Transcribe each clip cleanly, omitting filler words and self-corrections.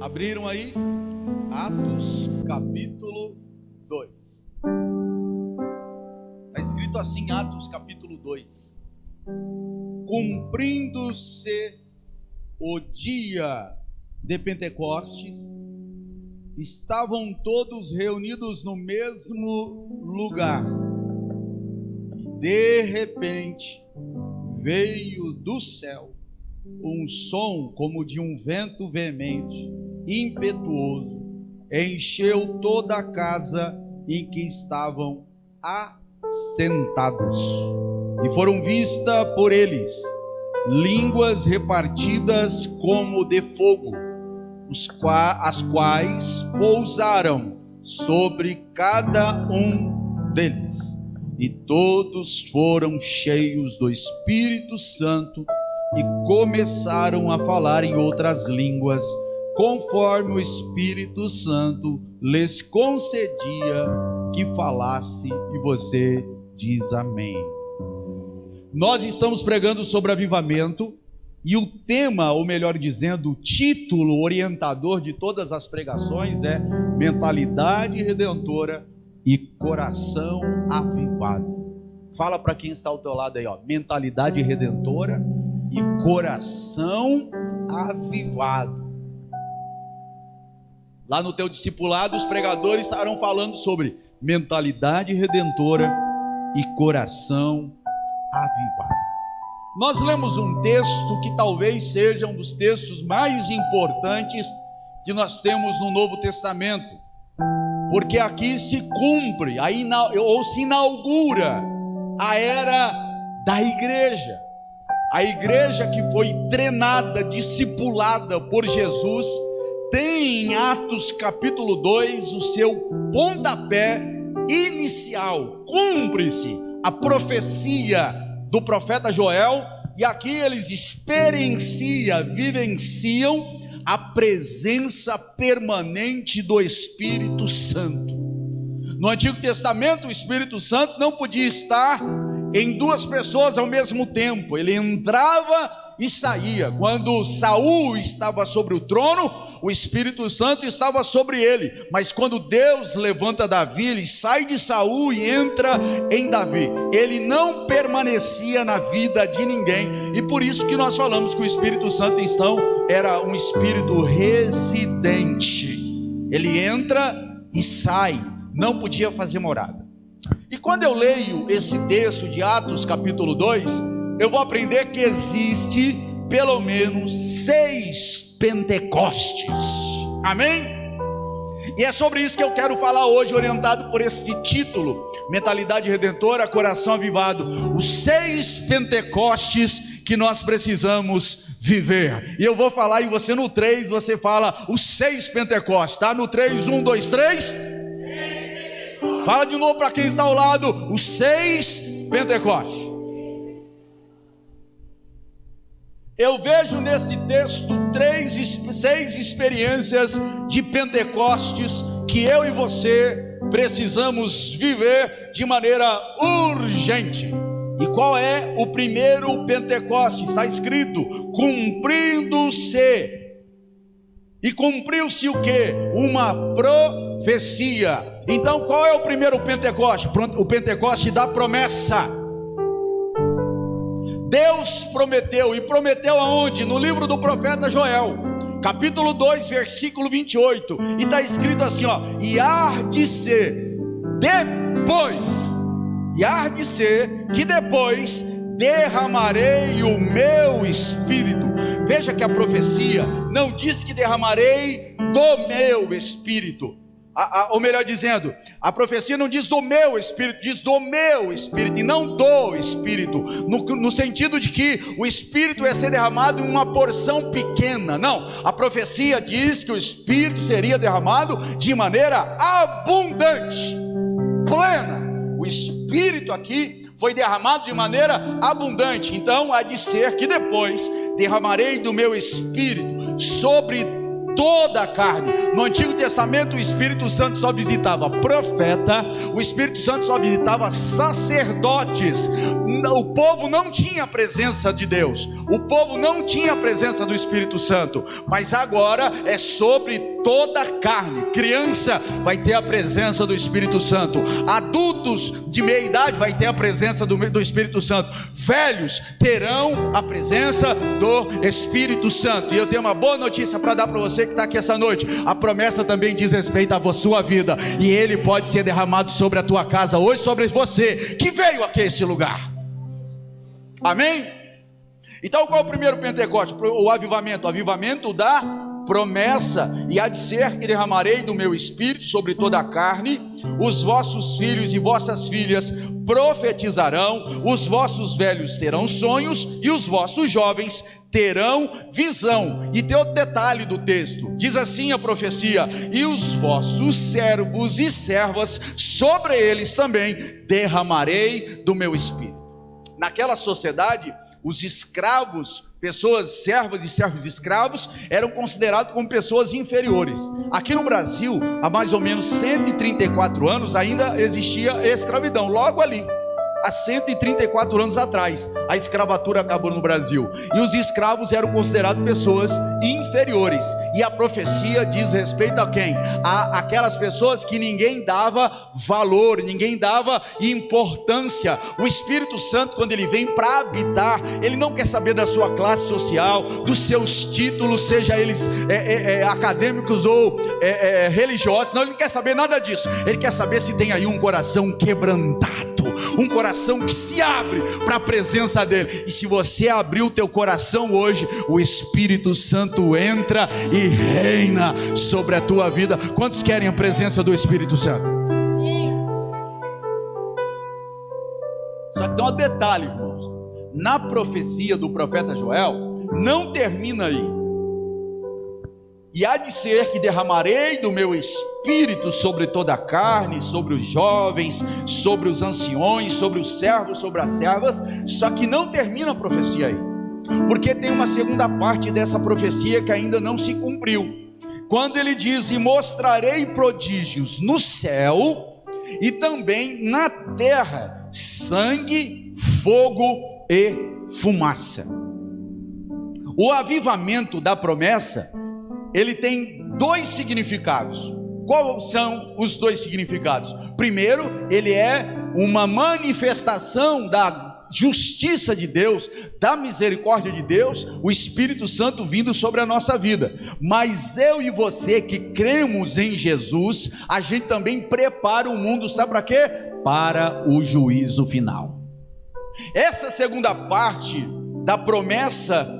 Abriram aí? Atos capítulo 2. Está escrito assim, Atos capítulo 2. Cumprindo-se o dia de Pentecostes, estavam todos reunidos no mesmo lugar. E de repente veio do céu um som como de um vento veemente, impetuoso, encheu toda a casa em que estavam assentados. E foram vistas por eles línguas repartidas como de fogo, as quais pousaram sobre cada um deles. E todos foram cheios do Espírito Santo e começaram a falar em outras línguas, conforme o Espírito Santo lhes concedia que falasse. E você diz amém. Nós estamos pregando sobre avivamento, e o tema, ou melhor dizendo, o título orientador de todas as pregações é mentalidade redentora e coração avivado. Fala para quem está ao teu lado aí, ó, mentalidade redentora e coração avivado. Lá no teu discipulado, os pregadores estarão falando sobre mentalidade redentora e coração avivado. Nós lemos um texto que talvez seja um dos textos mais importantes que nós temos no Novo Testamento, porque aqui se cumpre, ou se inaugura a era da igreja. A igreja que foi treinada, discipulada por Jesus, tem em Atos capítulo 2 o seu pontapé inicial. Cumpre-se a profecia do profeta Joel, e aqui eles vivenciam a presença permanente do Espírito Santo. No Antigo Testamento, o Espírito Santo não podia estar em duas pessoas ao mesmo tempo, ele entrava e saía. Quando Saul estava sobre o trono, o Espírito Santo estava sobre ele, mas quando Deus levanta Davi, ele sai de Saul e entra em Davi. Ele não permanecia na vida de ninguém, e por isso que nós falamos que o Espírito Santo então era um espírito residente. Ele entra e sai, não podia fazer morada. E quando eu leio esse texto de Atos capítulo 2, eu vou aprender que existe pelo menos 6 Pentecostes, amém? E é sobre isso que eu quero falar hoje, orientado por esse título, mentalidade redentora, coração avivado, os 6 Pentecostes que nós precisamos viver. E eu vou falar, e você no 3, você fala os 6 Pentecostes, tá? No 3, 1, 2, 3. Fala de novo para quem está ao lado, os 6 Pentecostes. Eu vejo nesse texto 6 experiências de Pentecostes que eu e você precisamos viver de maneira urgente. E qual é o primeiro Pentecoste? Está escrito, cumprindo-se. E cumpriu-se o quê? Uma profecia. Então qual é o primeiro Pentecoste? O Pentecoste da promessa. Deus prometeu, e prometeu aonde? No livro do profeta Joel, capítulo 2, versículo 28, e está escrito assim, ó: e há de ser que depois derramarei o meu espírito. Veja que a profecia não diz que derramarei do meu espírito, ou melhor dizendo, a profecia não diz do meu espírito, diz do meu espírito, e não do espírito, no sentido de que o espírito ia ser derramado em uma porção pequena. Não, a profecia diz que o espírito seria derramado de maneira abundante, plena. O espírito aqui foi derramado de maneira abundante. Então há de ser que depois derramarei do meu espírito sobre toda a carne. No Antigo Testamento o Espírito Santo só visitava profeta, o Espírito Santo só visitava sacerdotes. O povo não tinha a presença de Deus, o povo não tinha a presença do Espírito Santo, mas agora é sobre toda a carne. Criança vai ter a presença do Espírito Santo, adultos de meia idade vai ter a presença do Espírito Santo, velhos terão a presença do Espírito Santo. E eu tenho uma boa notícia para dar para você que está aqui essa noite: a promessa também diz respeito à sua vida, e ele pode ser derramado sobre a tua casa hoje, sobre você que veio aqui a esse lugar. Amém? Então qual é o primeiro Pentecoste? O avivamento. O avivamento da promessa: e há de ser que derramarei do meu espírito sobre toda a carne, os vossos filhos e vossas filhas profetizarão, os vossos velhos terão sonhos e os vossos jovens terão visão. E tem outro detalhe do texto, diz assim a profecia: e os vossos servos e servas, sobre eles também derramarei do meu espírito. Naquela sociedade, os escravos, pessoas servas e servos escravos, eram considerados como pessoas inferiores. Aqui no Brasil, há mais ou menos 134 anos, ainda existia escravidão. Logo ali, há 134 anos atrás, a escravatura acabou no Brasil, e os escravos eram considerados pessoas inferiores. E a profecia diz respeito a quem? A aquelas pessoas que ninguém dava valor, ninguém dava importância. O Espírito Santo, quando ele vem para habitar, ele não quer saber da sua classe social, dos seus títulos, seja eles acadêmicos ou religiosos. Não, ele não quer saber nada disso. Ele quer saber se tem aí um coração quebrantado, um coração que se abre para a presença dele. E se você abrir o teu coração hoje, o Espírito Santo entra e reina sobre a tua vida. Quantos querem a presença do Espírito Santo? Só que tem um detalhe, irmãos: na profecia do profeta Joel, não termina aí. E há de ser que derramarei do meu espírito sobre toda a carne, sobre os jovens, sobre os anciões, sobre os servos, sobre as servas. Só que não termina a profecia aí, porque tem uma segunda parte dessa profecia que ainda não se cumpriu. Quando ele diz: e mostrarei prodígios no céu e também na terra, sangue, fogo e fumaça. O avivamento da promessa, ele tem dois significados. Quais são os dois significados? Primeiro, ele é uma manifestação da justiça de Deus, da misericórdia de Deus, o Espírito Santo vindo sobre a nossa vida. Mas eu e você que cremos em Jesus, a gente também prepara o mundo, sabe para quê? Para o juízo final. Essa segunda parte da promessa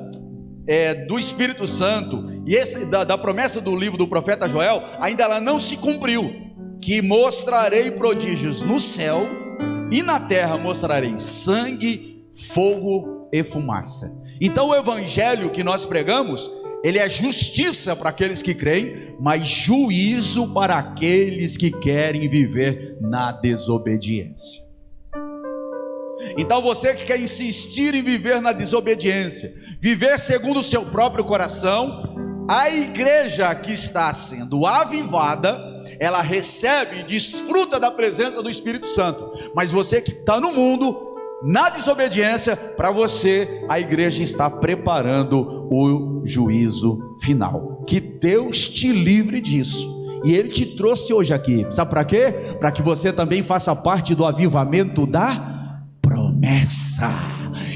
do Espírito Santo, e da promessa do livro do profeta Joel, ainda ela não se cumpriu. Que mostrarei prodígios no céu e na terra mostrarei sangue, fogo e fumaça. Então o evangelho que nós pregamos, ele é justiça para aqueles que creem, mas juízo para aqueles que querem viver na desobediência. Então você que quer insistir em viver na desobediência, viver segundo o seu próprio coração, a igreja que está sendo avivada, ela recebe e desfruta da presença do Espírito Santo. Mas você que está no mundo, na desobediência, para você a igreja está preparando o juízo final. Que Deus te livre disso. E Ele te trouxe hoje aqui, sabe para quê? Para que você também faça parte do avivamento da promessa.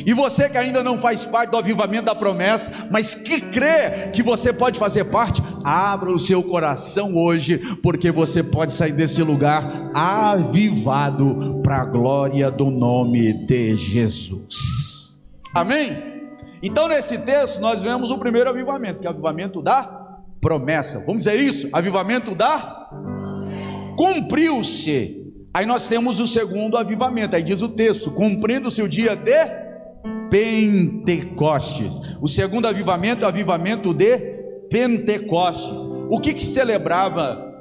E você que ainda não faz parte do avivamento da promessa, mas que crê que você pode fazer parte, abra o seu coração hoje, porque você pode sair desse lugar avivado para a glória do nome de Jesus. Amém? Então nesse texto nós vemos o primeiro avivamento, que é o avivamento da promessa. Vamos dizer isso? Avivamento da cumpriu-se. Aí nós temos o segundo avivamento, aí diz o texto: cumprindo-se o dia de Pentecostes. O segundo avivamento é o avivamento de Pentecostes. O que se celebrava?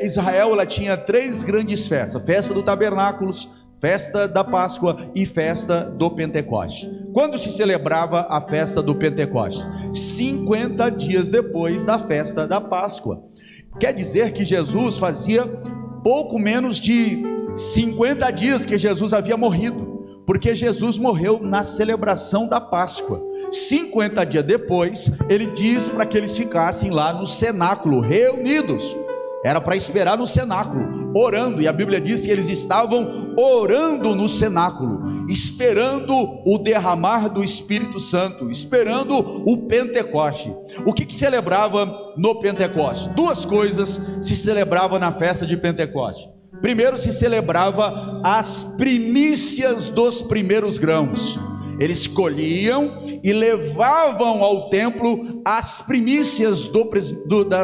Israel, ela tinha três grandes festas: festa do tabernáculos, festa da Páscoa e festa do Pentecostes. Quando se celebrava a festa do Pentecostes? 50 dias depois da festa da Páscoa. Quer dizer que Jesus fazia pouco menos de 50 dias que Jesus havia morrido, porque Jesus morreu na celebração da Páscoa. 50 dias depois, ele diz para que eles ficassem lá no cenáculo, reunidos. Era para esperar no cenáculo, orando, e a Bíblia diz que eles estavam orando no cenáculo, esperando o derramar do Espírito Santo, esperando o Pentecoste. O que celebrava no Pentecoste? Duas coisas se celebrava na festa de Pentecoste. Primeiro, se celebrava as primícias dos primeiros grãos. Eles colhiam e levavam ao templo as primícias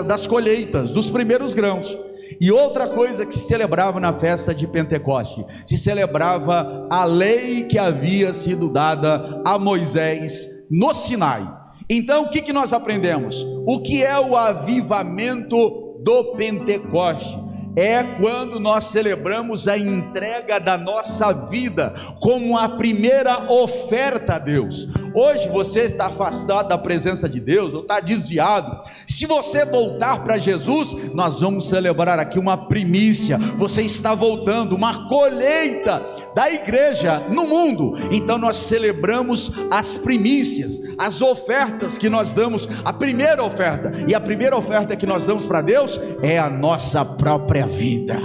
das colheitas, dos primeiros grãos. E outra coisa que se celebrava na festa de Pentecoste, se celebrava a lei que havia sido dada a Moisés no Sinai. Então o que nós aprendemos? O que é o avivamento do Pentecoste? É quando nós celebramos a entrega da nossa vida como a primeira oferta a Deus. Hoje você está afastado da presença de Deus, ou está desviado. Se você voltar para Jesus, nós vamos celebrar aqui uma primícia. Você está voltando, uma colheita da igreja no mundo. Então nós celebramos as primícias, as ofertas que nós damos, a primeira oferta. E a primeira oferta que nós damos para Deus é a nossa própria vida.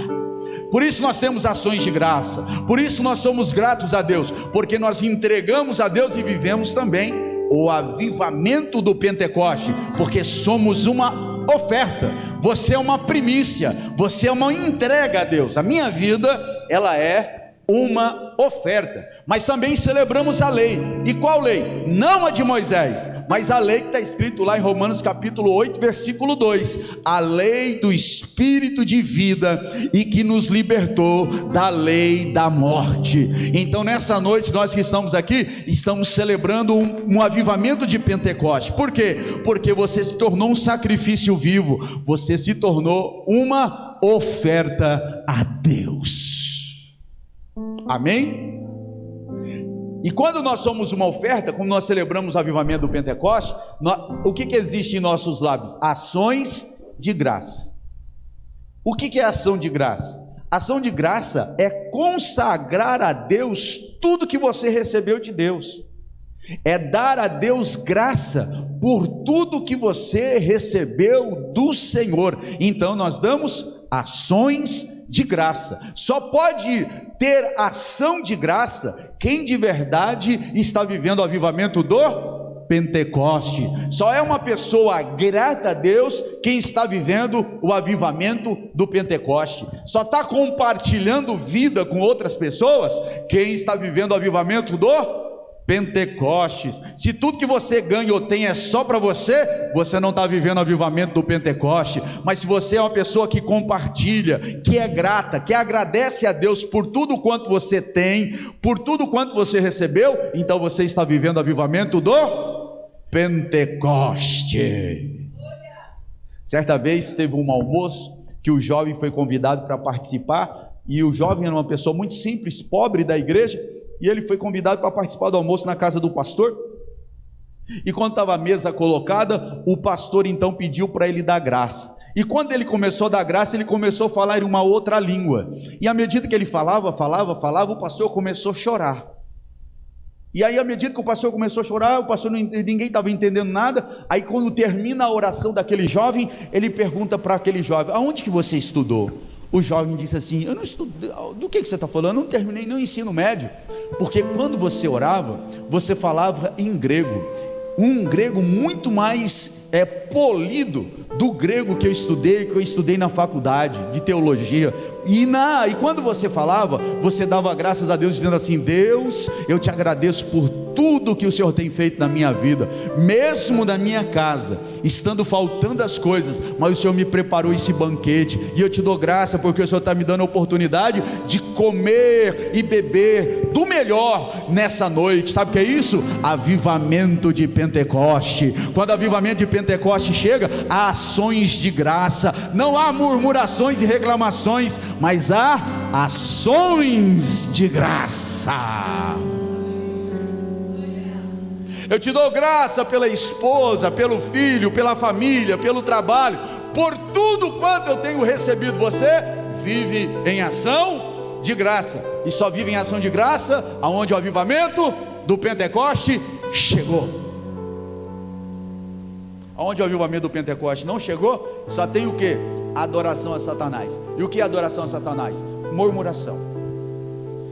Por isso nós temos ações de graça, por isso nós somos gratos a Deus, porque nós entregamos a Deus e vivemos também o avivamento do Pentecoste, porque somos uma oferta, você é uma primícia, você é uma entrega a Deus. A minha vida, ela é uma oferta. Mas também celebramos a lei. E qual lei? Não a de Moisés, mas a lei que está escrito lá em Romanos capítulo 8, versículo 2, a lei do Espírito de vida, e que nos libertou da lei da morte. Então nessa noite, nós que estamos aqui, estamos celebrando um avivamento de Pentecoste. Por quê? Porque você se tornou um sacrifício vivo, você se tornou uma oferta a Deus. Amém? E quando nós somos uma oferta, quando nós celebramos o avivamento do Pentecoste, o que existe em nossos lábios? Ações de graça. O que é ação de graça? Ação de graça é consagrar a Deus tudo que você recebeu de Deus. É dar a Deus graça por tudo que você recebeu do Senhor. Então nós damos ações de graça. Só pode ter ação de graça quem de verdade está vivendo o avivamento do Pentecoste. Só é uma pessoa grata a Deus quem está vivendo o avivamento do Pentecoste. Só está compartilhando vida com outras pessoas quem está vivendo o avivamento do Pentecostes. Se tudo que você ganha ou tem é só para você, você não está vivendo o avivamento do Pentecoste. Mas se você é uma pessoa que compartilha, que é grata, que agradece a Deus por tudo quanto você tem, por tudo quanto você recebeu, então você está vivendo o avivamento do Pentecoste. Certa vez teve um almoço que o jovem foi convidado para participar, e o jovem era uma pessoa muito simples, pobre da igreja, e ele foi convidado para participar do almoço na casa do pastor. E quando estava a mesa colocada, o pastor então pediu para ele dar graça. E quando ele começou a dar graça, ele começou a falar em uma outra língua. E à medida que ele falava, o pastor começou a chorar. E aí, à medida que o pastor começou a chorar, ninguém estava entendendo nada. Aí quando termina a oração daquele jovem, ele pergunta para aquele jovem: aonde que você estudou? O jovem disse assim: eu não estudei. Do que você está falando? Eu não terminei nem o ensino médio. Porque quando você orava, você falava em grego, um grego muito mais polido do grego que eu estudei na faculdade de teologia. E quando você falava, você dava graças a Deus, dizendo assim: Deus, eu te agradeço por tudo que o Senhor tem feito na minha vida, mesmo na minha casa, estando faltando as coisas, mas o Senhor me preparou esse banquete, e eu te dou graça porque o Senhor está me dando a oportunidade de comer e beber do melhor nessa noite. Sabe o que é isso? Avivamento de Pentecoste. Quando o avivamento de Pentecoste chega, há ações de graça, não há murmurações e reclamações, mas há ações de graça. Eu te dou graça pela esposa, pelo filho, pela família, pelo trabalho, por tudo quanto eu tenho recebido. Você vive em ação de graça, e só vive em ação de graça aonde o avivamento do Pentecoste chegou. Aonde o avivamento do Pentecoste não chegou, só tem o que? Adoração a Satanás. E o que é adoração a Satanás? Murmuração.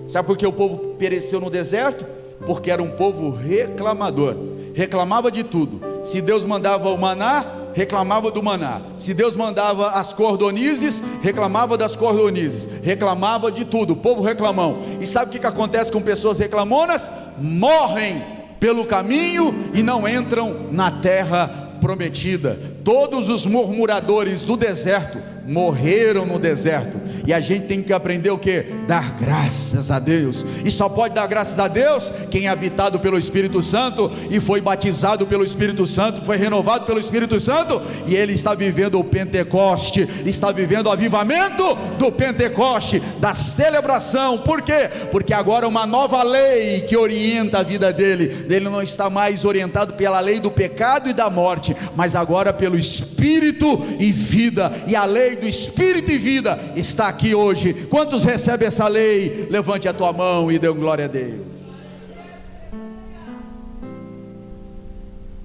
Sabe por que o povo pereceu no deserto? Porque era um povo reclamador, reclamava de tudo. Se Deus mandava o maná, reclamava do maná. Se Deus mandava as cordonizes, reclamava das cordonizes, reclamava de tudo. O povo reclamão. E sabe o que acontece com pessoas reclamonas? Morrem pelo caminho e não entram na terra prometida. Todos os murmuradores do deserto morreram no deserto. E a gente tem que aprender o que? Dar graças a Deus. E só pode dar graças a Deus quem é habitado pelo Espírito Santo e foi batizado pelo Espírito Santo, foi renovado pelo Espírito Santo, e ele está vivendo o Pentecoste, está vivendo o avivamento do Pentecoste, da celebração. Por quê? Porque agora uma nova lei que orienta a vida dele. Ele não está mais orientado pela lei do pecado e da morte, mas agora pelo Espírito e vida. E a lei do Espírito e vida está aqui hoje. Quantos recebem essa lei? Levante a tua mão e dê glória a Deus.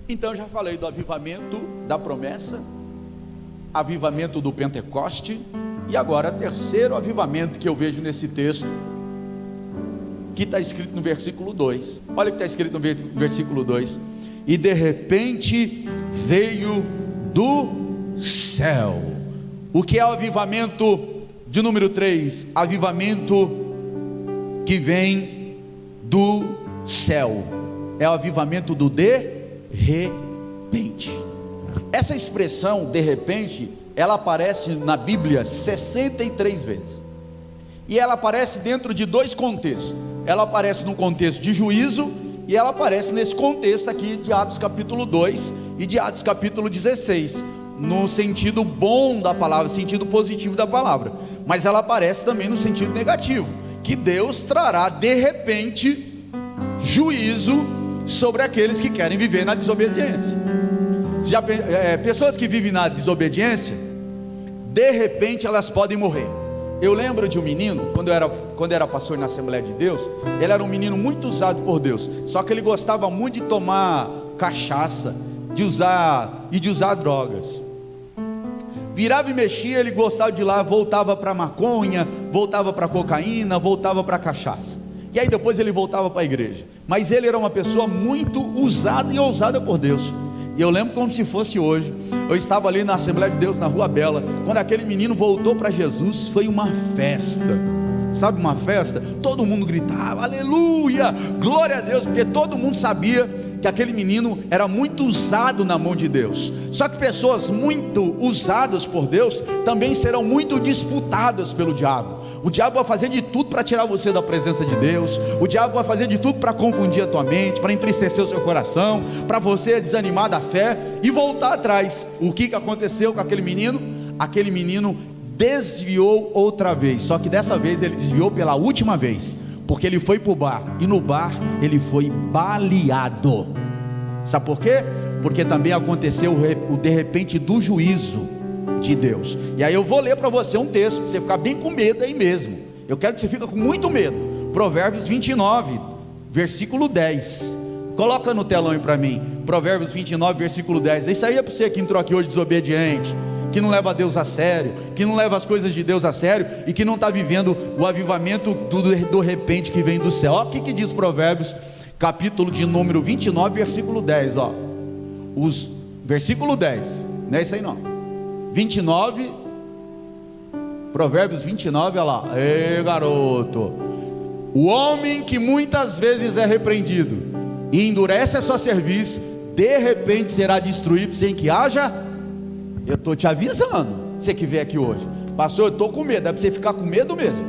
Então já falei do avivamento da promessa, avivamento do Pentecoste, e agora terceiro avivamento que eu vejo nesse texto, que está escrito no versículo 2. Olha o que está escrito no versículo 2: e de repente veio do céu. O que é o avivamento de número 3? Avivamento que vem do céu. É o avivamento do de repente. Essa expressão de repente, ela aparece na Bíblia 63 vezes. E ela aparece dentro de dois contextos. Ela aparece no contexto de juízo, e ela aparece nesse contexto aqui de Atos capítulo 2 e de Atos capítulo 16. No sentido bom da palavra, sentido positivo da palavra. Mas ela aparece também no sentido negativo, que Deus trará de repente juízo sobre aqueles que querem viver na desobediência. Pessoas que vivem na desobediência, de repente elas podem morrer. Eu lembro de um menino, quando era pastor na Assembleia de Deus. Ele era um menino muito usado por Deus, só que ele gostava muito de tomar cachaça, de usar drogas. Virava e mexia, ele gostava de ir lá, voltava para maconha, voltava para cocaína, voltava para cachaça. E aí depois ele voltava para a igreja. Mas ele era uma pessoa muito usada e ousada por Deus. E eu lembro como se fosse hoje. Eu estava ali na Assembleia de Deus, na Rua Bela, quando aquele menino voltou para Jesus. Foi uma festa. Sabe uma festa? Todo mundo gritava, aleluia, glória a Deus, porque todo mundo sabia que aquele menino era muito usado na mão de Deus. Só que pessoas muito usadas por Deus também serão muito disputadas pelo diabo. O diabo vai fazer de tudo para tirar você da presença de Deus. O diabo vai fazer de tudo para confundir a tua mente, para entristecer o seu coração, para você desanimar da fé e voltar atrás. O que aconteceu com aquele menino? Aquele menino desviou outra vez, só que dessa vez ele desviou pela última vez, porque ele foi para o bar, e no bar ele foi baleado. Sabe por quê? Porque também aconteceu o de repente do juízo de Deus. E aí eu vou ler para você um texto, para você ficar bem com medo aí mesmo. Eu quero que você fique com muito medo. Provérbios 29, versículo 10. Coloca no telão aí para mim. Provérbios 29, versículo 10. Isso aí é para você que entrou aqui hoje desobediente, que não leva Deus a sério, que não leva as coisas de Deus a sério, e que não está vivendo o avivamento do repente que vem do céu. Olha o que diz Provérbios, capítulo de número 29, versículo 10, ó. Versículo 10, não é isso aí não, 29, Provérbios 29, olha lá. Ei, garoto, o homem que muitas vezes é repreendido e endurece a sua cerviz, de repente será destruído sem que haja. Eu estou te avisando, você que veio aqui hoje, pastor, eu estou com medo. É para você ficar com medo mesmo,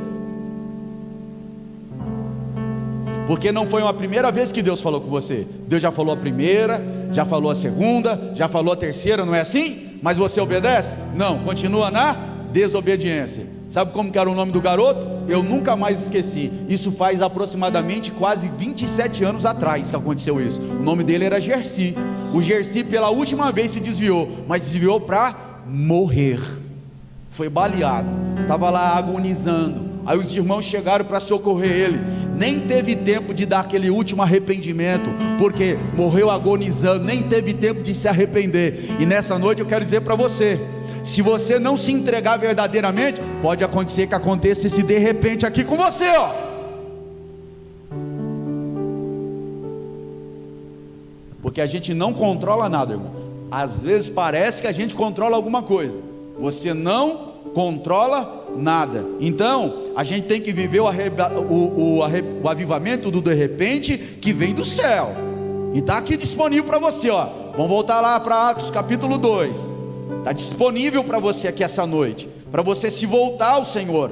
porque não foi uma primeira vez que Deus falou com você. Deus já falou a primeira, já falou a segunda, já falou a terceira, não é assim? Mas você obedece? Não, continua na desobediência. Sabe como que era o nome do garoto? eu nunca mais esqueci. Isso faz aproximadamente quase 27 anos atrás que aconteceu isso. O nome dele era Gersi. O Gersi pela última vez se desviou, mas desviou para morrer. Foi baleado, estava lá agonizando. Aí os irmãos chegaram para socorrer ele. Nem teve tempo de dar aquele último arrependimento, porque morreu agonizando, nem teve tempo de se arrepender. E nessa noite eu quero dizer para você, se você não se entregar verdadeiramente, pode acontecer que aconteça esse de repente aqui com você, ó. Porque a gente não controla nada, irmão. Às vezes parece que a gente controla alguma coisa. Você não controla nada. Então a gente tem que viver o avivamento do de repente que vem do céu. E está aqui disponível para você, ó. Vamos voltar lá para Atos capítulo 2. Está disponível para você aqui essa noite, para você se voltar ao Senhor,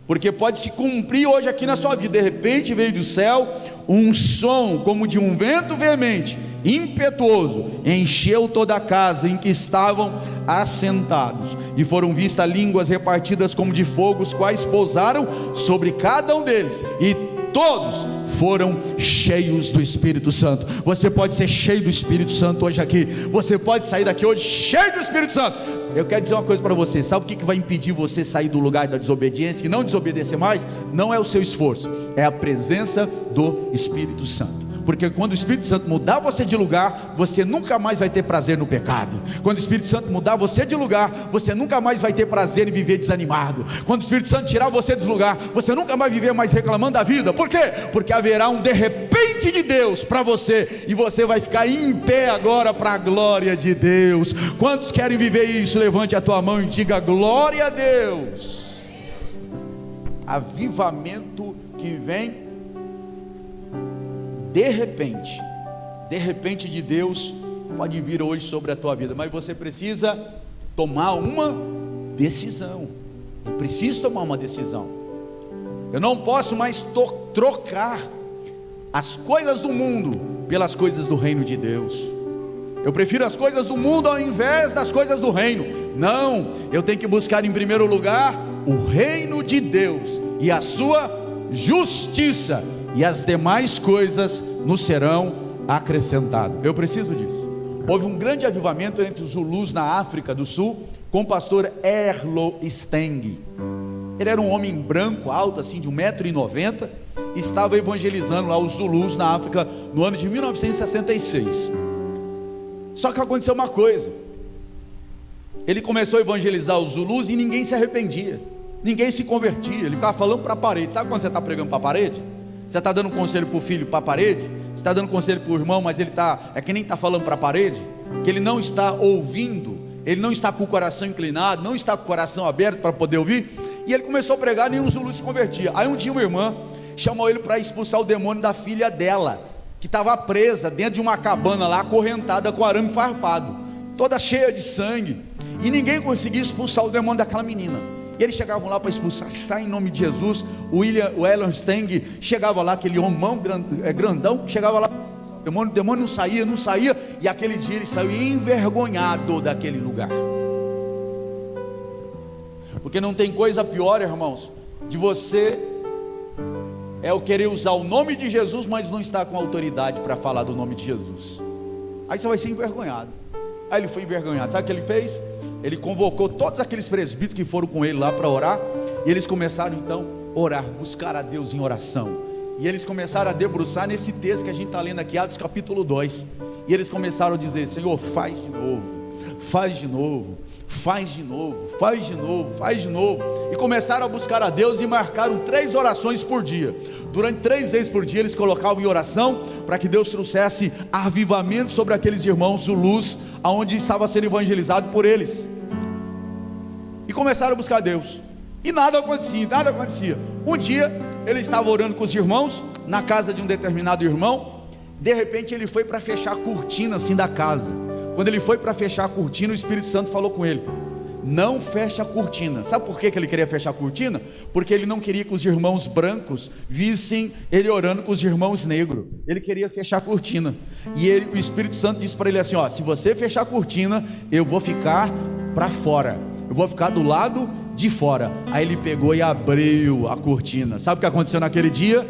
porque pode se cumprir hoje aqui na sua vida. De repente veio do céu um som como de um vento veemente, impetuoso, encheu toda a casa em que estavam assentados, e foram vistas línguas repartidas como de fogo, os quais pousaram sobre cada um deles, e todos foram cheios do Espírito Santo. Você pode ser cheio do Espírito Santo hoje aqui. Você pode sair daqui hoje cheio do Espírito Santo. Eu quero dizer uma coisa para você. Sabe o que vai impedir você sair do lugar da desobediência e não desobedecer mais? Não é o seu esforço, é a presença do Espírito Santo. Porque quando o Espírito Santo mudar você de lugar, você nunca mais vai ter prazer no pecado. Quando o Espírito Santo mudar você de lugar, você nunca mais vai ter prazer em viver desanimado. Quando o Espírito Santo tirar você do lugar, você nunca vai viver mais reclamando da vida. Por quê? Porque haverá um de repente de Deus para você, e você vai ficar em pé agora para a glória de Deus. Quantos querem viver isso? Levante a tua mão e diga glória a Deus. Avivamento que vem de repente de Deus pode vir hoje sobre a tua vida, mas você precisa tomar uma decisão. Eu preciso tomar uma decisão. Eu não posso mais trocar as coisas do mundo pelas coisas do reino de Deus. Eu prefiro as coisas do mundo ao invés das coisas do reino. Não, eu tenho que buscar em primeiro lugar o reino de Deus e a sua justiça, e as demais coisas nos serão acrescentadas. Eu preciso disso. Houve um grande avivamento entre os Zulus na África do Sul, com o pastor Erlo Steng. Ele era um homem branco, alto assim, de 1,90 m, e estava evangelizando lá os Zulus na África no ano de 1966. Só que aconteceu uma coisa: ele começou a evangelizar os Zulus e ninguém se arrependia, ninguém se convertia. Ele ficava falando para a parede. Sabe quando você está pregando para a parede? Você está dando conselho para o filho para a parede? Você está dando conselho para o irmão, mas ele é que nem está falando para a parede, que ele não está ouvindo, ele não está com o coração inclinado, não está com o coração aberto para poder ouvir. E ele começou a pregar, nenhum Zulu se convertia. Aí um dia uma irmã chamou ele para expulsar o demônio da filha dela, que estava presa dentro de uma cabana lá, acorrentada com arame farpado, toda cheia de sangue, e ninguém conseguia expulsar o demônio daquela menina. E eles chegavam lá para expulsar, sai em nome de Jesus. O Erlo Steng chegava lá, aquele homão grandão, chegava lá, o demônio não saía, e aquele dia ele saiu envergonhado daquele lugar. Porque não tem coisa pior, irmãos, de você eu querer usar o nome de Jesus, mas não estar com autoridade para falar do nome de Jesus. Aí você vai ser envergonhado. Aí ele foi envergonhado. Sabe o que ele fez? Ele convocou todos aqueles presbíteros que foram com ele lá para orar, e eles começaram então a orar, buscar a Deus em oração. E eles começaram a debruçar nesse texto que a gente está lendo aqui, Atos capítulo 2. E eles começaram a dizer: Senhor, faz de novo, faz de novo, faz de novo, faz de novo, faz de novo. E começaram a buscar a Deus e marcaram 3 orações por dia. Durante 3 vezes por dia eles colocavam em oração para que Deus trouxesse avivamento sobre aqueles irmãos Zulus, aonde estava sendo evangelizado por eles. E começaram a buscar Deus, e nada acontecia, nada acontecia. Um dia ele estava orando com os irmãos na casa de um determinado irmão. De repente ele foi para fechar a cortina assim da casa. Quando ele foi para fechar a cortina, o Espírito Santo falou com ele: não feche a cortina. Sabe por que ele queria fechar a cortina? Porque ele não queria que os irmãos brancos vissem ele orando com os irmãos negros. Ele queria fechar a cortina. E o Espírito Santo disse para ele assim: ó, se você fechar a cortina, eu vou ficar para fora, eu vou ficar do lado de fora. Aí ele pegou e abriu a cortina. Sabe o que aconteceu naquele dia?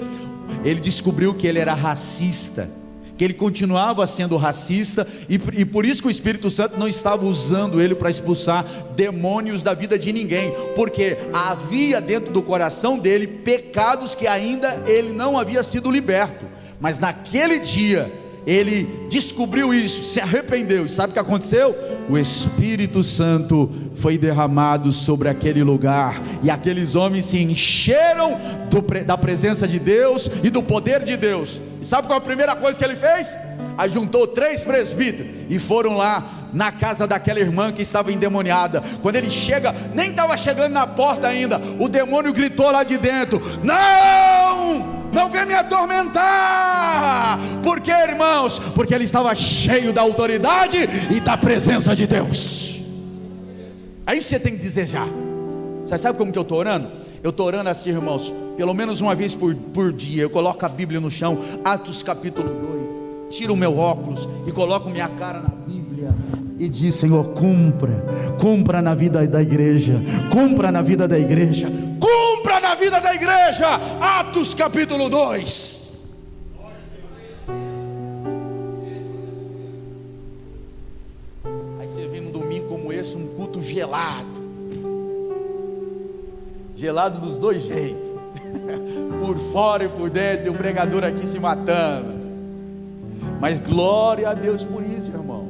Ele descobriu que ele era racista, que ele continuava sendo racista, e por isso que o Espírito Santo não estava usando ele para expulsar demônios da vida de ninguém, porque havia dentro do coração dele pecados que ainda ele não havia sido liberto. Mas naquele dia ele descobriu isso, se arrependeu, e sabe o que aconteceu? O Espírito Santo foi derramado sobre aquele lugar, e aqueles homens se encheram da presença de Deus e do poder de Deus. E sabe qual a primeira coisa que ele fez? Ajuntou 3 presbíteros e foram lá na casa daquela irmã que estava endemoniada. Quando ele chega, nem estava chegando na porta ainda, o demônio gritou lá de dentro: não vem me atormentar. Por quê, irmãos? Porque ele estava cheio da autoridade e da presença de Deus. Aí você tem que desejar. Você sabe como que eu estou orando? Eu estou orando assim, irmãos, pelo menos uma vez por dia. Eu coloco a Bíblia no chão, Atos capítulo 2, tiro o meu óculos e coloco minha cara na Bíblia e diz: Senhor, cumpra na vida da igreja, cumpra na vida da igreja, cumpra na vida da igreja. Atos capítulo 2. Aí você vê num domingo como esse, um culto gelado dos dois jeitos, por fora e por dentro, e o pregador aqui se matando. Mas glória a Deus por isso, irmãos.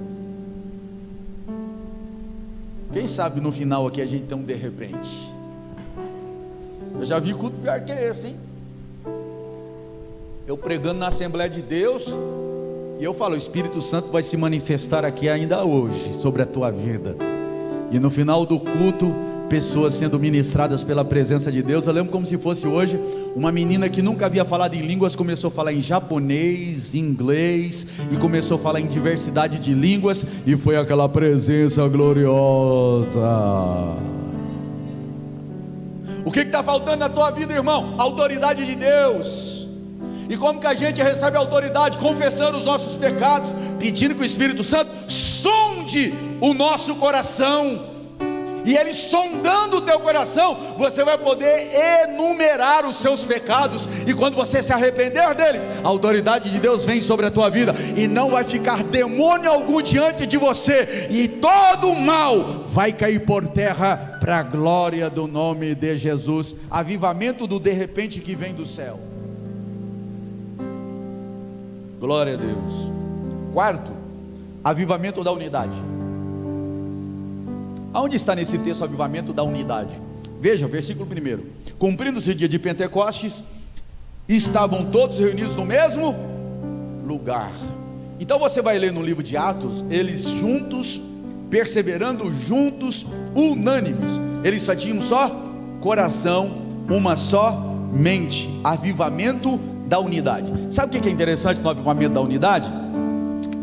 Quem sabe no final aqui a gente tem um de repente. Eu já vi culto pior que esse, hein? Eu pregando na Assembleia de Deus, e eu falo: o Espírito Santo vai se manifestar aqui ainda hoje sobre a tua vida. E no final do culto, pessoas sendo ministradas pela presença de Deus. Eu lembro como se fosse hoje, uma menina que nunca havia falado em línguas começou a falar em japonês, inglês, e começou a falar em diversidade de línguas, e foi aquela presença gloriosa. O que está faltando na tua vida, irmão? A autoridade de Deus. E como que a gente recebe a autoridade? Confessando os nossos pecados, pedindo que o Espírito Santo sonde o nosso coração. E ele sondando o teu coração, você vai poder enumerar os seus pecados, e quando você se arrepender deles, a autoridade de Deus vem sobre a tua vida, e não vai ficar demônio algum diante de você, e todo o mal vai cair por terra, para a glória do nome de Jesus. Avivamento do de repente que vem do céu. Glória a Deus. Quarto, avivamento da unidade. Aonde está nesse texto o avivamento da unidade? Veja, versículo 1: cumprindo-se o dia de Pentecostes, estavam todos reunidos no mesmo lugar. Então você vai ler no livro de Atos, eles juntos, perseverando juntos, unânimes. Eles só tinham um só coração, uma só mente. Avivamento da unidade. Sabe o que é interessante no avivamento da unidade?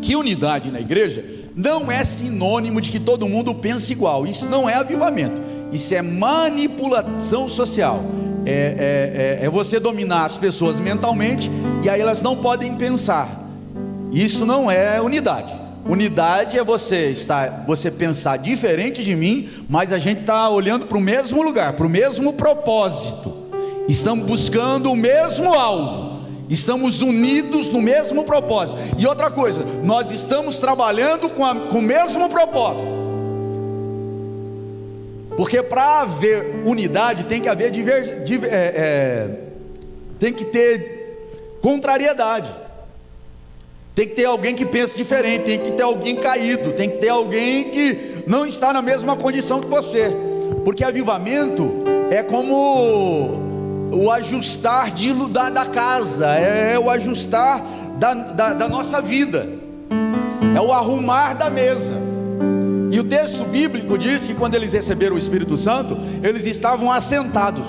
Que unidade na igreja não é sinônimo de que todo mundo pensa igual. Isso não é avivamento, isso é manipulação social. É você dominar as pessoas mentalmente, e aí elas não podem pensar. Isso não é unidade. Unidade é você pensar diferente de mim, mas a gente está olhando para o mesmo lugar, para o mesmo propósito. Estamos buscando o mesmo alvo. Estamos unidos no mesmo propósito. E outra coisa, nós estamos trabalhando com o mesmo propósito. Porque para haver unidade tem que haver tem que ter contrariedade. Tem que ter alguém que pensa diferente, tem que ter alguém caído, tem que ter alguém que não está na mesma condição que você. Porque avivamento é como o ajustar da casa, é o ajustar da nossa vida, é o arrumar da mesa. E o texto bíblico diz que quando eles receberam o Espírito Santo, eles estavam assentados.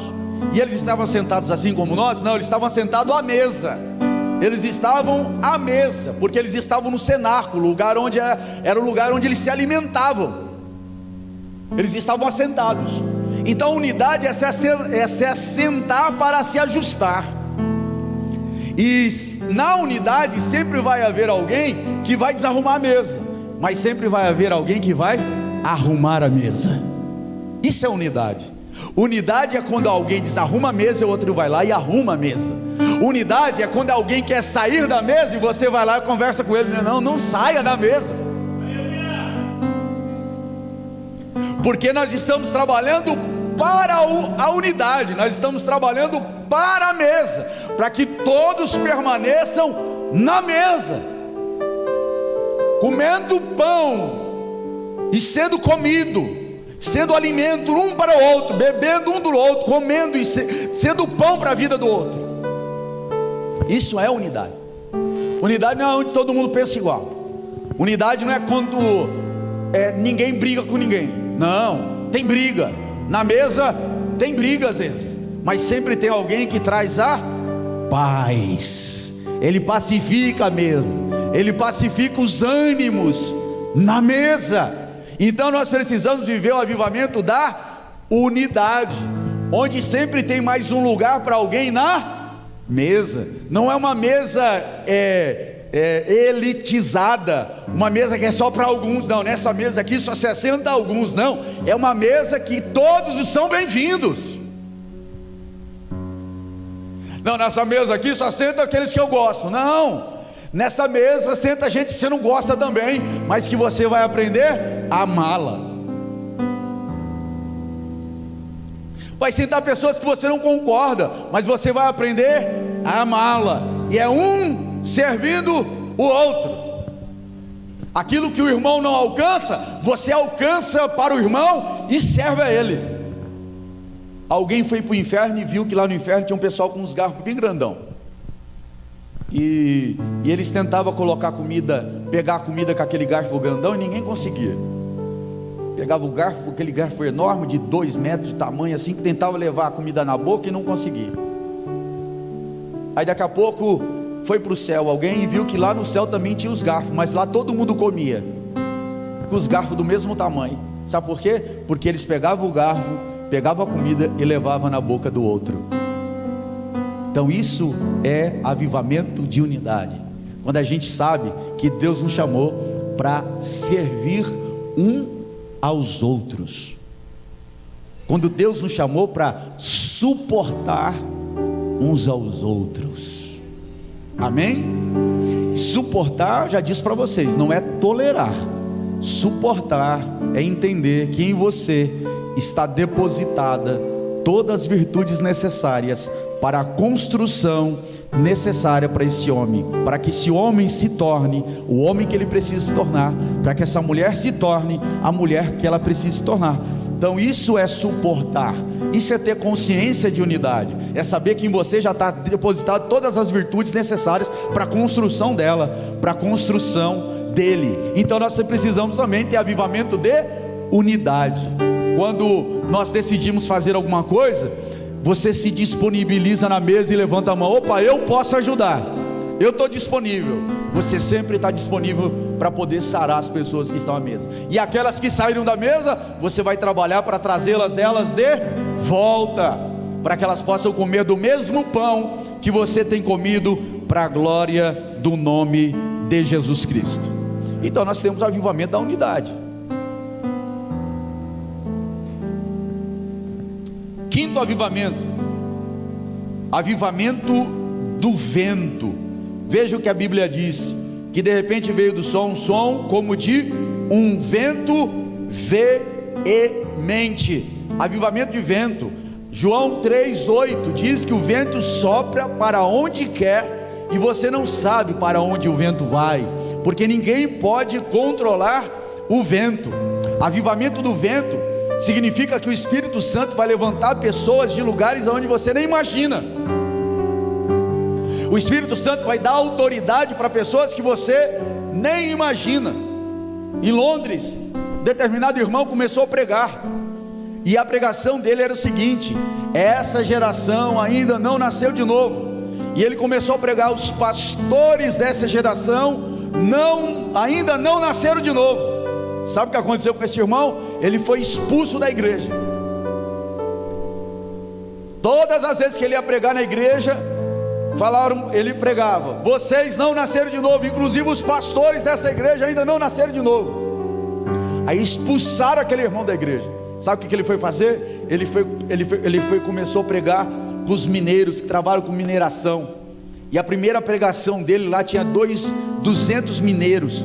E eles estavam sentados assim como nós? Não, eles estavam sentados à mesa. Eles estavam à mesa, porque eles estavam no cenáculo, lugar onde era o lugar onde eles se alimentavam. Eles estavam assentados. Então unidade é se assentar para se ajustar. E na unidade sempre vai haver alguém que vai desarrumar a mesa, mas sempre vai haver alguém que vai arrumar a mesa. Isso é unidade. Unidade é quando alguém desarruma a mesa e o outro vai lá e arruma a mesa. Unidade é quando alguém quer sair da mesa e você vai lá e conversa com ele. Não saia da mesa. Porque nós estamos trabalhando para a unidade, nós estamos trabalhando para a mesa, para que todos permaneçam na mesa, comendo pão e sendo comido, sendo alimento um para o outro, bebendo um do outro, comendo e sendo pão para a vida do outro. Isso é unidade. Unidade não é onde todo mundo pensa igual. Unidade não é quando ninguém briga com ninguém. Não, tem briga. Na mesa tem briga às vezes, mas sempre tem alguém que traz a paz. Ele pacifica a mesa, ele pacifica os ânimos na mesa. Então nós precisamos viver o avivamento da unidade, onde sempre tem mais um lugar para alguém na mesa. Não é uma mesa elitizada, uma mesa que é só para alguns. Não, nessa mesa aqui só se assenta alguns. Não, é uma mesa que todos são bem-vindos. Não, nessa mesa aqui só senta aqueles que eu gosto. Não, nessa mesa senta gente que você não gosta também, mas que você vai aprender a amá-la. Vai sentar pessoas que você não concorda, mas você vai aprender a amá-la. E é um servindo o outro. Aquilo que o irmão não alcança, você alcança para o irmão e serve a ele. Alguém foi para o inferno e viu que lá no inferno tinha um pessoal com uns garfos bem grandão, e eles tentavam colocar comida, pegar a comida com aquele garfo grandão, e ninguém conseguia. Pegava o garfo, aquele garfo enorme de 2 metros de tamanho assim, que tentava levar a comida na boca e não conseguia. Aí daqui a pouco foi para o céu alguém e viu que lá no céu também tinha os garfos, mas lá todo mundo comia com os garfos do mesmo tamanho. Sabe por quê? Porque eles pegavam o garfo, pegavam a comida e levavam na boca do outro. Então isso é avivamento de unidade, quando a gente sabe que Deus nos chamou para servir um aos outros, quando Deus nos chamou para suportar uns aos outros. Amém? Suportar, já disse para vocês, não é tolerar. Suportar é entender que em você está depositada todas as virtudes necessárias para a construção necessária para esse homem, para que esse homem se torne o homem que ele precisa se tornar, para que essa mulher se torne a mulher que ela precisa se tornar. Então isso é suportar, isso é ter consciência de unidade, é saber que em você já está depositado todas as virtudes necessárias para a construção dela, para a construção dele. Então nós precisamos também ter avivamento de unidade. Quando nós decidimos fazer alguma coisa, você se disponibiliza na mesa e levanta a mão. Opa, eu posso ajudar, eu estou disponível. Você sempre está disponível para poder sarar as pessoas que estão à mesa. E aquelas que saíram da mesa, você vai trabalhar para trazê-las de volta, para que elas possam comer do mesmo pão que você tem comido, para a glória do nome de Jesus Cristo. Então nós temos o avivamento da unidade. Quinto avivamento, avivamento do vento. Veja o que a Bíblia diz, que de repente veio do sol um som como de um vento veemente. Avivamento de vento. João 3,8 diz que o vento sopra para onde quer e você não sabe para onde o vento vai, porque ninguém pode controlar o vento. Avivamento do vento significa que o Espírito Santo vai levantar pessoas de lugares onde você nem imagina. O Espírito Santo vai dar autoridade para pessoas que você nem imagina. Em Londres, determinado irmão começou a pregar, e a pregação dele era o seguinte: essa geração ainda não nasceu de novo. E ele começou a pregar: os pastores dessa geração ainda não nasceram de novo. Sabe o que aconteceu com esse irmão? Ele foi expulso da igreja. Todas as vezes que ele ia pregar na igreja, ele pregava: vocês não nasceram de novo. Inclusive os pastores dessa igreja ainda não nasceram de novo. Aí expulsaram aquele irmão da igreja. Sabe o que ele foi fazer? Começou a pregar para os mineiros que trabalham com mineração. E a primeira pregação dele lá tinha 200 mineiros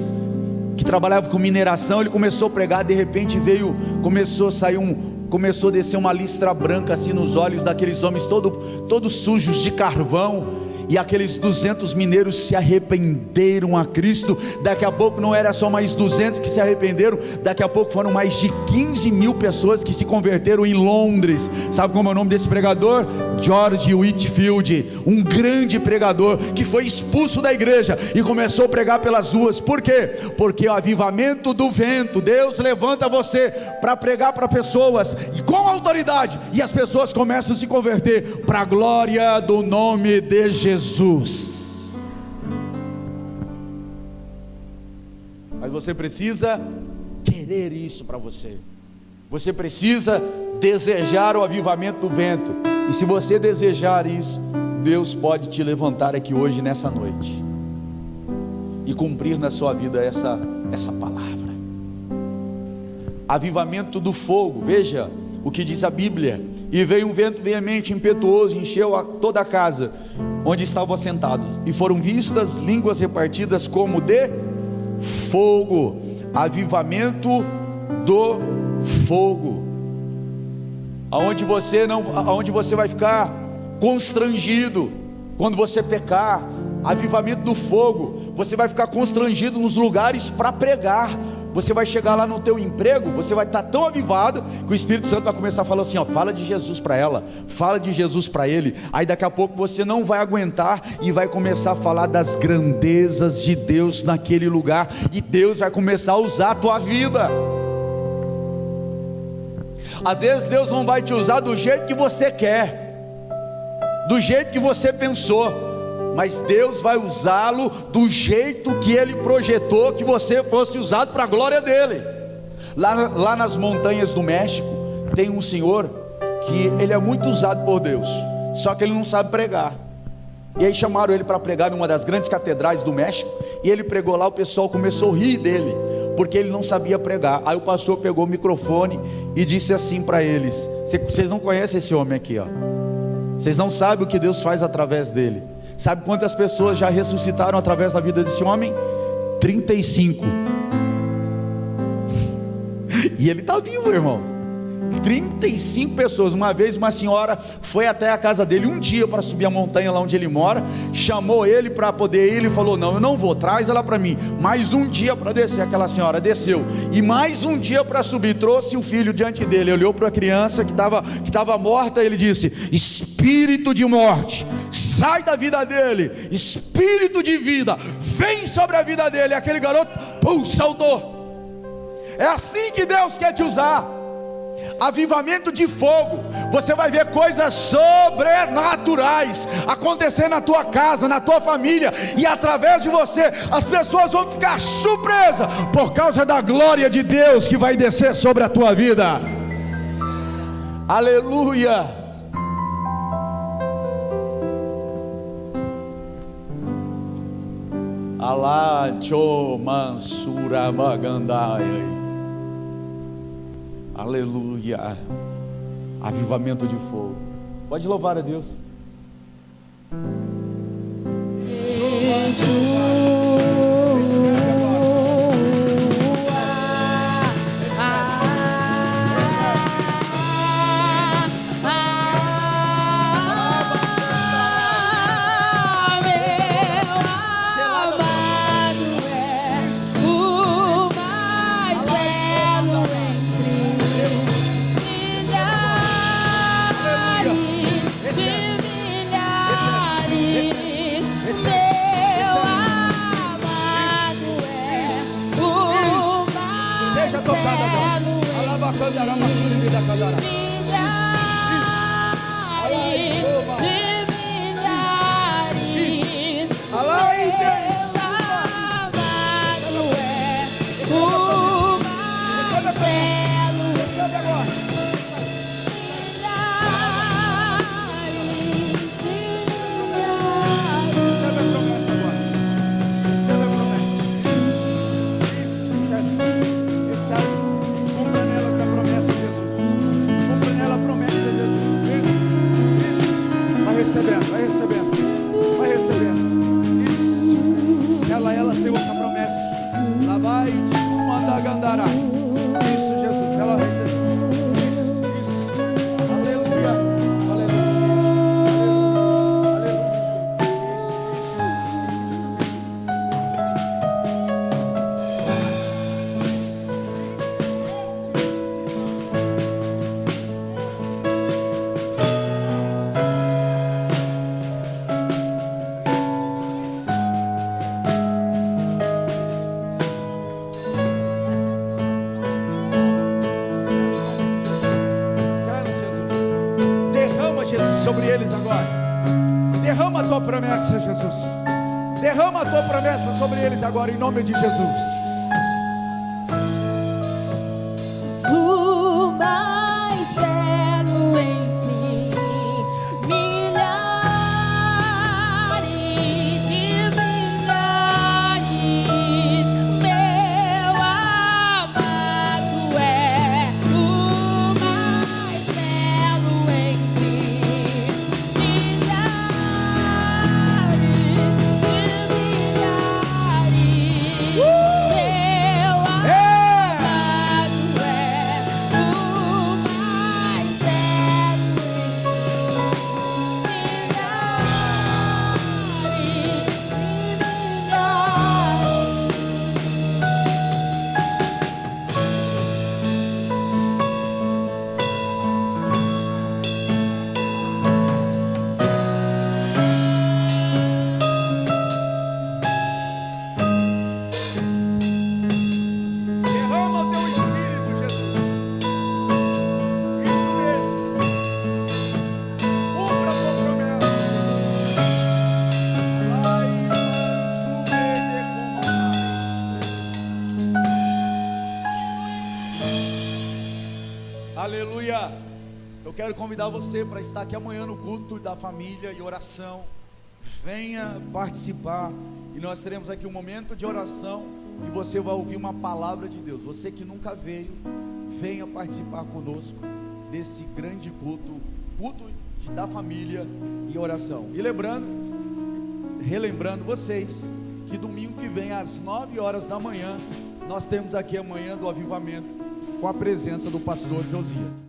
que trabalhavam com mineração. Ele começou a pregar, de repente começou a descer uma listra branca assim nos olhos daqueles homens todos sujos de carvão. E aqueles 200 mineiros se arrependeram a Cristo. Daqui a pouco não era só mais 200 que se arrependeram, daqui a pouco foram mais de 15 mil pessoas que se converteram em Londres. Sabe como é o nome desse pregador? George Whitefield, um grande pregador que foi expulso da igreja e começou a pregar pelas ruas. Por quê? Porque o avivamento do vento, Deus levanta você para pregar para pessoas e com autoridade, e as pessoas começam a se converter para a glória do nome de Jesus. Mas você precisa querer isso para você. Você precisa desejar o avivamento do vento. E se você desejar isso, Deus pode te levantar aqui hoje, nessa noite, e cumprir na sua vida essa palavra. Avivamento do fogo. Veja o que diz a Bíblia: e veio um vento veemente, impetuoso, encheu toda a casa onde estavam assentados, e foram vistas línguas repartidas como de fogo. Avivamento do fogo, aonde você vai ficar constrangido quando você pecar. Avivamento do fogo, você vai ficar constrangido nos lugares para pregar. Você vai chegar lá no teu emprego, você vai estar tão avivado que o Espírito Santo vai começar a falar assim, fala de Jesus para ela, fala de Jesus para ele. Aí daqui a pouco você não vai aguentar e vai começar a falar das grandezas de Deus naquele lugar, e Deus vai começar a usar a tua vida. Às vezes Deus não vai te usar do jeito que você quer, do jeito que você pensou, mas Deus vai usá-lo do jeito que Ele projetou que você fosse usado para a glória dEle. Lá nas montanhas do México, tem um senhor que ele é muito usado por Deus, só que ele não sabe pregar. E aí chamaram ele para pregar numa das grandes catedrais do México, e ele pregou lá, o pessoal começou a rir dele, porque ele não sabia pregar. Aí o pastor pegou o microfone e disse assim para eles: vocês não conhecem esse homem aqui, vocês não sabem o que Deus faz através dele. Sabe quantas pessoas já ressuscitaram através da vida desse homem? 35. E ele está vivo, irmãos. 35 pessoas. Uma vez uma senhora foi até a casa dele um dia para subir a montanha lá onde ele mora, chamou ele para poder ir. Ele falou: não, eu não vou, traz ela para mim. Mais um dia para descer. Aquela senhora desceu, e mais um dia para subir. Trouxe o filho diante dele, olhou para a criança que estava morta, e ele disse: espírito de morte, sai da vida dele. Espírito de vida, vem sobre a vida dele. Aquele garoto, saltou. É assim que Deus quer te usar. Avivamento de fogo. Você vai ver coisas sobrenaturais acontecer na tua casa, na tua família, e através de você as pessoas vão ficar surpresas por causa da glória de Deus que vai descer sobre a tua vida. Aleluia. Alá cho mansura magandai. Aleluia. Avivamento de fogo. Pode louvar a Deus. Cumpra nela essa promessa, Jesus. tua promessa, Jesus. Derrama a tua promessa sobre eles agora, em nome de Jesus. O mais belo entre milhares de milhares, meu amado é o mais belo entre milhares de milhares. Meu amado Derrama o teu Espírito, Jesus. Isso mesmo. Cumpra a tua promessa. Ai, aleluia. Eu quero convidar você para estar aqui amanhã no culto da família e oração. Venha participar e nós teremos aqui um momento de oração e você vai ouvir uma palavra de Deus. Você que nunca veio, venha participar conosco desse grande culto da família e oração. E relembrando vocês que domingo que vem às 9 horas da manhã nós temos aqui a manhã do avivamento com a presença do pastor Josias.